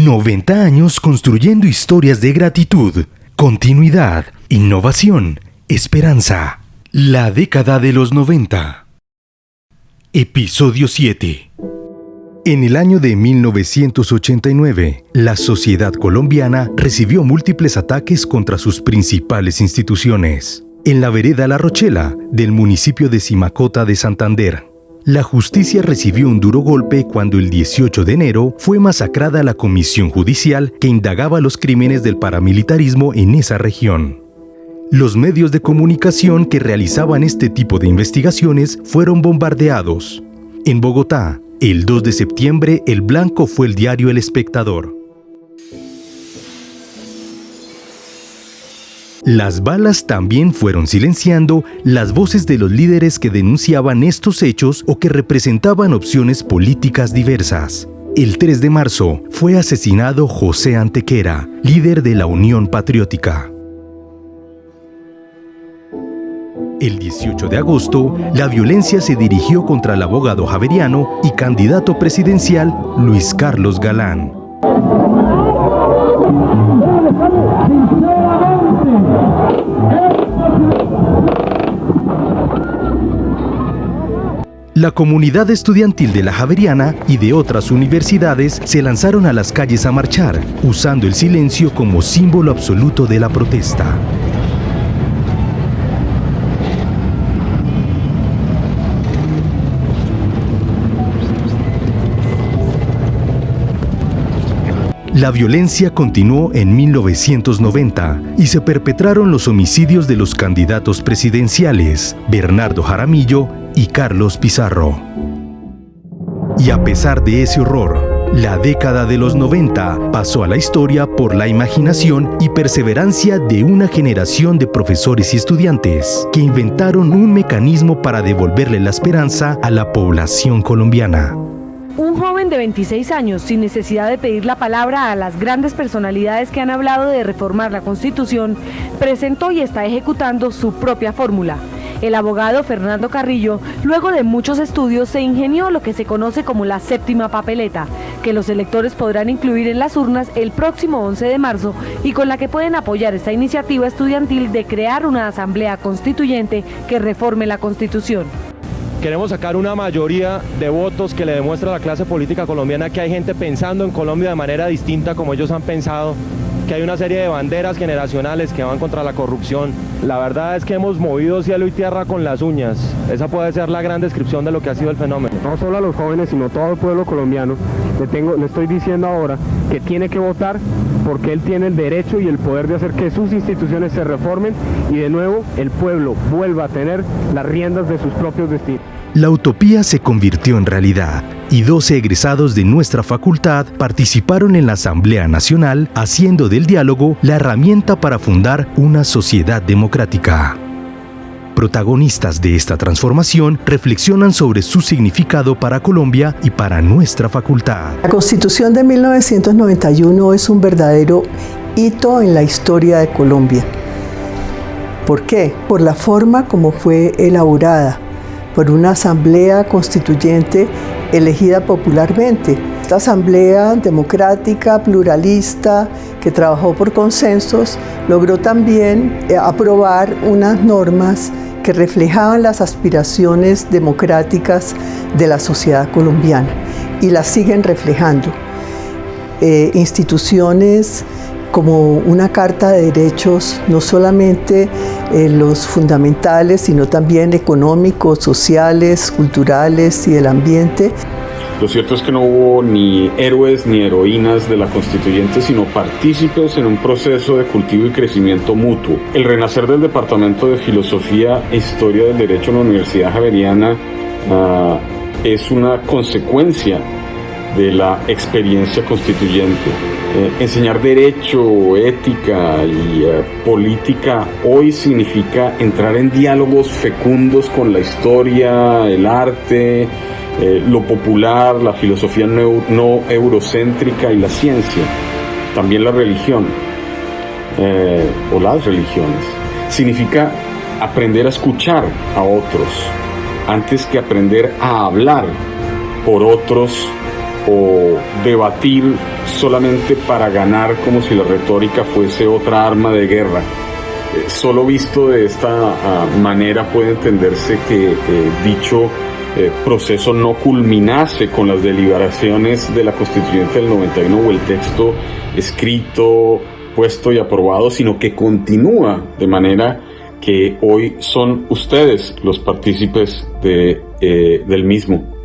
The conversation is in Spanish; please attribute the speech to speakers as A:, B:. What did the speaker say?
A: 90 años construyendo historias de gratitud, continuidad, innovación, esperanza. La década de los 90. Episodio 7. En el año de 1989, la sociedad colombiana recibió múltiples ataques contra sus principales instituciones. En la vereda La Rochela, del municipio de Simacota de Santander, la justicia recibió un duro golpe cuando el 18 de enero fue masacrada la comisión judicial que indagaba los crímenes del paramilitarismo en esa región. Los medios de comunicación que realizaban este tipo de investigaciones fueron bombardeados. En Bogotá, el 2 de septiembre, el blanco fue el diario El Espectador. Las balas también fueron silenciando las voces de los líderes que denunciaban estos hechos o que representaban opciones políticas diversas. El 3 de marzo fue asesinado José Antequera, líder de la Unión Patriótica. El 18 de agosto, la violencia se dirigió contra el abogado javeriano y candidato presidencial Luis Carlos Galán. La comunidad estudiantil de la Javeriana y de otras universidades se lanzaron a las calles a marchar, usando el silencio como símbolo absoluto de la protesta. La violencia continuó en 1990 y se perpetraron los homicidios de los candidatos presidenciales, Bernardo Jaramillo y Carlos Pizarro. Y a pesar de ese horror, la década de los 90 pasó a la historia por la imaginación y perseverancia de una generación de profesores y estudiantes que inventaron un mecanismo para devolverle la esperanza a la población colombiana.
B: Un joven de 26 años, sin necesidad de pedir la palabra a las grandes personalidades que han hablado de reformar la Constitución, presentó y está ejecutando su propia fórmula. El abogado Fernando Carrillo, luego de muchos estudios, se ingenió lo que se conoce como la séptima papeleta, que los electores podrán incluir en las urnas el próximo 11 de marzo y con la que pueden apoyar esta iniciativa estudiantil de crear una asamblea constituyente que reforme la Constitución.
C: Queremos sacar una mayoría de votos que le demuestre a la clase política colombiana que hay gente pensando en Colombia de manera distinta como ellos han pensado, que hay una serie de banderas generacionales que van contra la corrupción. La verdad es que hemos movido cielo y tierra con las uñas. Esa puede ser la gran descripción de lo que ha sido el fenómeno.
D: No solo a los jóvenes, sino todo el pueblo colombiano, le estoy diciendo ahora que tiene que votar porque él tiene el derecho y el poder de hacer que sus instituciones se reformen y de nuevo el pueblo vuelva a tener las riendas de sus propios destinos.
A: La utopía se convirtió en realidad y 12 egresados de nuestra facultad participaron en la Asamblea Nacional, haciendo del diálogo la herramienta para fundar una sociedad democrática. Protagonistas de esta transformación reflexionan sobre su significado para Colombia y para nuestra facultad.
E: La Constitución de 1991 es un verdadero hito en la historia de Colombia. ¿Por qué? Por la forma como fue elaborada, por una asamblea constituyente elegida popularmente. Esta asamblea democrática, pluralista, que trabajó por consensos, logró también aprobar unas normas que reflejaban las aspiraciones democráticas de la sociedad colombiana y las siguen reflejando. Instituciones como una carta de derechos, no solamente los fundamentales, sino también económicos, sociales, culturales y del ambiente.
F: Lo cierto es que no hubo ni héroes ni heroínas de la constituyente, sino partícipes en un proceso de cultivo y crecimiento mutuo. El renacer del Departamento de Filosofía e Historia del Derecho en la Universidad Javeriana es una consecuencia de la experiencia constituyente. Enseñar derecho, ética y política hoy significa entrar en diálogos fecundos con la historia, el arte, lo popular, la filosofía no eurocéntrica y la ciencia, también la religión o las religiones. Significa aprender a escuchar a otros antes que aprender a hablar por otros o debatir solamente para ganar, como si la retórica fuese otra arma de guerra. Solo visto de esta manera puede entenderse que dicho proceso no culminase con las deliberaciones de la Constituyente del 91 o el texto escrito, puesto y aprobado, sino que continúa, de manera que hoy son ustedes los partícipes del mismo.